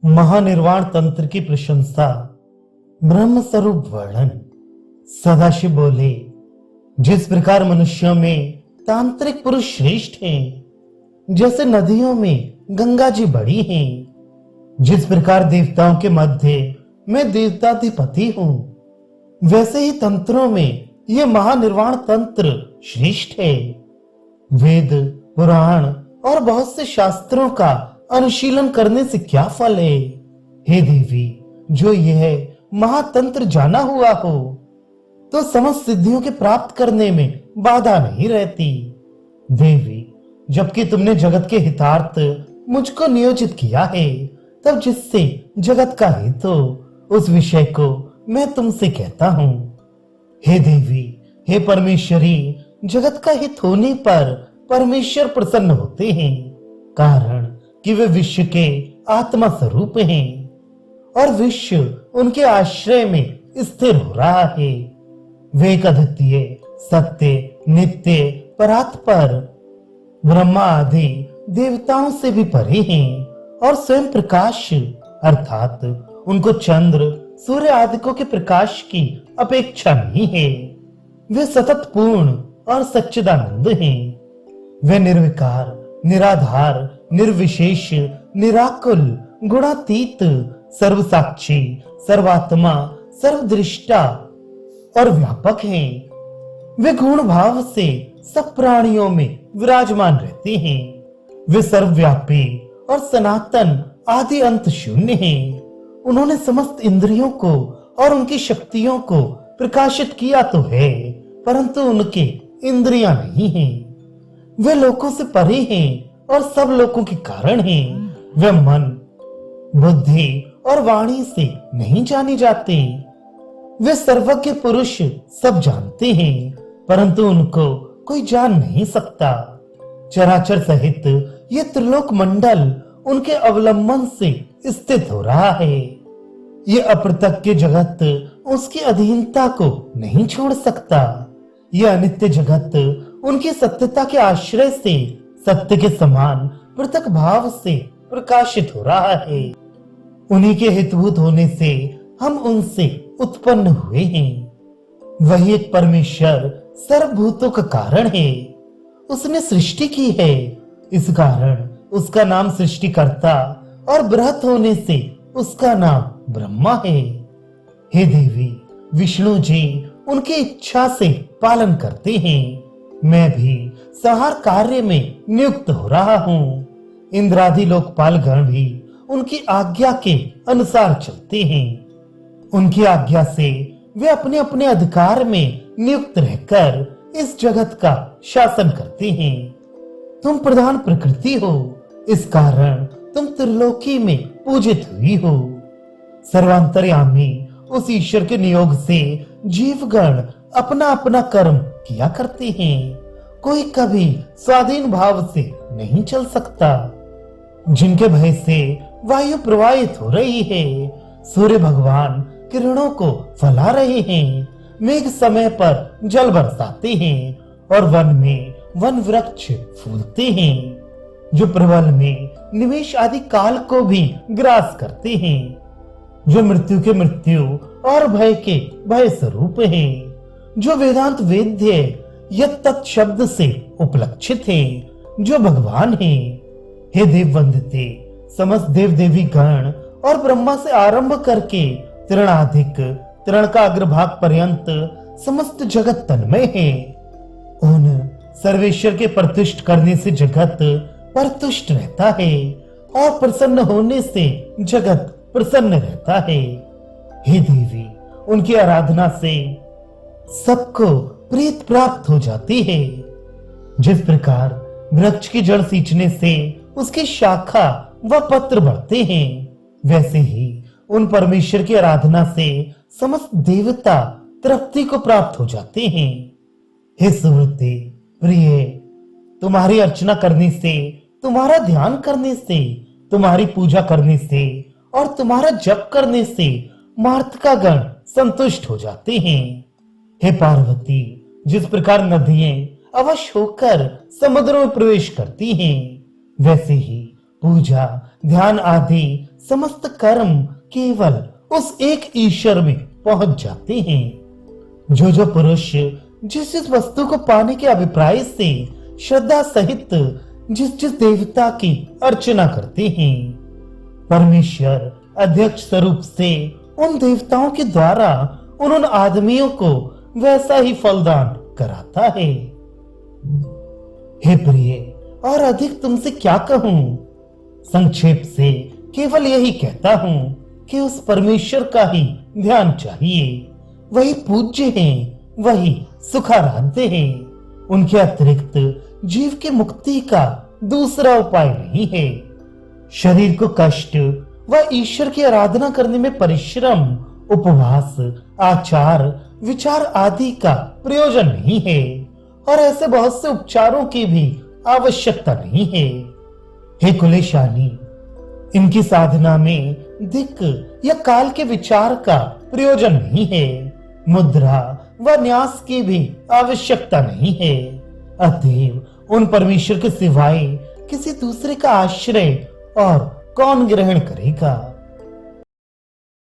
महानिर्वाण तंत्र की प्रशंसा। ब्रह्म स्वरूप वर्णन। सदाशिव बोले, जिस प्रकार मनुष्यों में तांत्रिक पुरुष श्रेष्ठ हैं, जैसे नदियों में गंगा जी बड़ी हैं, जिस प्रकार देवताओं के मध्य मैं देवताधिपति हूं, वैसे ही तंत्रों में यह महानिर्वाण तंत्र श्रेष्ठ है। वेद, पुराण और बहुत से शास्त्रों का अनुशीलन करने से क्या फल है? हे देवी, जो यह महातंत्र जाना हुआ हो तो समस्त सिद्धियों के प्राप्त करने में बाधा नहीं रहती। देवी, जबकि तुमने जगत के हितार्थ मुझको नियोजित किया है, तब जिससे जगत का हित हो उस विषय को मैं तुमसे कहता हूं। हे देवी, हे परमेश्वरी, जगत का हित होने पर परमेश्वर प्रसन्न होते हैं, कारण कि वे विश्व के आत्मा स्वरूप हैं और विश्व उनके आश्रय में स्थिर हो रहा है। वे एक अद्वितीय, सत्य, नित्य, परात्पर ब्रह्मा आदि देवताओं से भी परे हैं और स्वयं प्रकाश अर्थात उनको चंद्र, सूर्य आदिकों के प्रकाश की अपेक्षा नहीं है। वे सतत पूर्ण और सच्चिदानंद हैं। वे निर्विकार, निराधार, निर्विशेष, निराकुल, गुणातीत, सर्वसाक्षी, सर्वात्मा, सर्वदृष्टा और व्यापक हैं। वे गुण भाव से सब प्राणियों में विराजमान रहते हैं। वे सर्वव्यापी और सनातन, आदि अंत शून्य हैं। उन्होंने समस्त इंद्रियों को और उनकी शक्तियों को प्रकाशित किया तो है, परंतु उनके इंद्रियां नहीं हैं। वे लोकों से परे हैं और सब लोगों के कारण हैं। वे मन, बुद्धि और वाणी से नहीं जाने जाते। वे सर्वज्ञ पुरुष सब जानते हैं, परंतु उनको कोई जान नहीं सकता। चराचर सहित ये त्रिलोक मंडल उनके अवलंबन से स्थित हो रहा है। ये अप्रत्यक्ष जगत उसकी अधीनता को नहीं छोड़ सकता। यह अनित्य जगत उनकी सत्यता के आश्रय से सत्य के समान पृथक भाव से प्रकाशित हो रहा है। उन्हीं के हितभूत होने से हम उनसे उत्पन्न हुए हैं। वही एक परमेश्वर सर्वभूतों का कारण है। उसने सृष्टि की है, इस कारण उसका नाम सृष्टिकर्ता और बृहत होने से उसका नाम ब्रह्मा है। हे देवी, विष्णु जी उनकी इच्छा से पालन करते हैं। मैं भी संहार कार्य में नियुक्त हो रहा हूँ। इंद्रादि लोकपाल गण भी उनकी आज्ञा के अनुसार चलते हैं। उनकी आज्ञा से वे अपने अपने अधिकार में नियुक्त रहकर इस जगत का शासन करते हैं। तुम प्रधान प्रकृति हो, इस कारण तुम त्रिलोकी में पूजित हुई हो। सर्वांतर्यामी उस ईश्वर के नियोग से जीवगण अपना अपना कर्म किया करते हैं। कोई कभी स्वाधीन भाव से नहीं चल सकता। जिनके भय से वायु प्रवाहित हो रही है, सूर्य भगवान किरणों को फैला रहे हैं, मेघ समय पर जल बरसाते हैं और वन में वन वृक्ष फूलते हैं, जो प्रबल में निवेश आदि काल को भी ग्रास करते हैं, जो मृत्यु के मृत्यु और भय के भय स्वरूप हैं, जो वेदांत वेद्य यत् तत् शब्द से उपलक्षित है, जो भगवान है। हे देव वंदिते, समस्त देव देवी गण और ब्रह्मा से आरंभ करके तृणाधिक तृण का अग्रभाग पर्यंत समस्त जगत तन्मय है। उन सर्वेश्वर के प्रतिष्ठ करने से जगत परतुष्ट रहता है और प्रसन्न होने से जगत प्रसन्न रहता है। हे देवी, उनकी आराधना से सबको प्रीत प्राप्त हो जाती है। जिस प्रकार वृक्ष की जड़ सींचने से उसकी शाखा व पत्र बढ़ते हैं, वैसे ही उन परमेश्वर की आराधना से समस्त देवता तृप्ति को प्राप्त हो जाते हैं। हे सुहृते प्रिय, तुम्हारी अर्चना करने से, तुम्हारा ध्यान करने से, तुम्हारी पूजा करने से और तुम्हारा जप करने से मार्तकागण संतुष्ट हो जाते हैं। हे पार्वती, जिस प्रकार नदियां अवश्य होकर समुद्र में प्रवेश करती हैं, वैसे ही पूजा, ध्यान आदि समस्त कर्म केवल उस एक ईश्वर में पहुंच जाते हैं। जो पुरुष जिस वस्तु को पाने के अभिप्राय से श्रद्धा सहित जिस देवता की अर्चना करते हैं, परमेश्वर अध्यक्ष स्वरूप से उन देवताओं के द्वारा उन आदमियों को वैसा ही फलदान कराता है। हे प्रिय, और अधिक तुमसे क्या कहूं? संक्षेप से केवल यही कहता हूं कि उस परमेश्वर का ही ध्यान चाहिए। वही पूज्य हैं, वही सुखाराध्य हैं। उनके अतिरिक्त जीव की मुक्ति का दूसरा उपाय नहीं है। शरीर को कष्ट व ईश्वर की आराधना करने में परिश्रम, उपवास, आचार, विचार आदि का प्रयोजन नहीं है, और ऐसे बहुत से उपचारों की भी आवश्यकता नहीं है। हे कुलेशानी, इनकी साधना में दिक् या काल के विचार का प्रयोजन नहीं है। मुद्रा व न्यास की भी आवश्यकता नहीं है। अतएव उन परमेश्वर के सिवाय किसी दूसरे का आश्रय और कौन ग्रहण करेगा?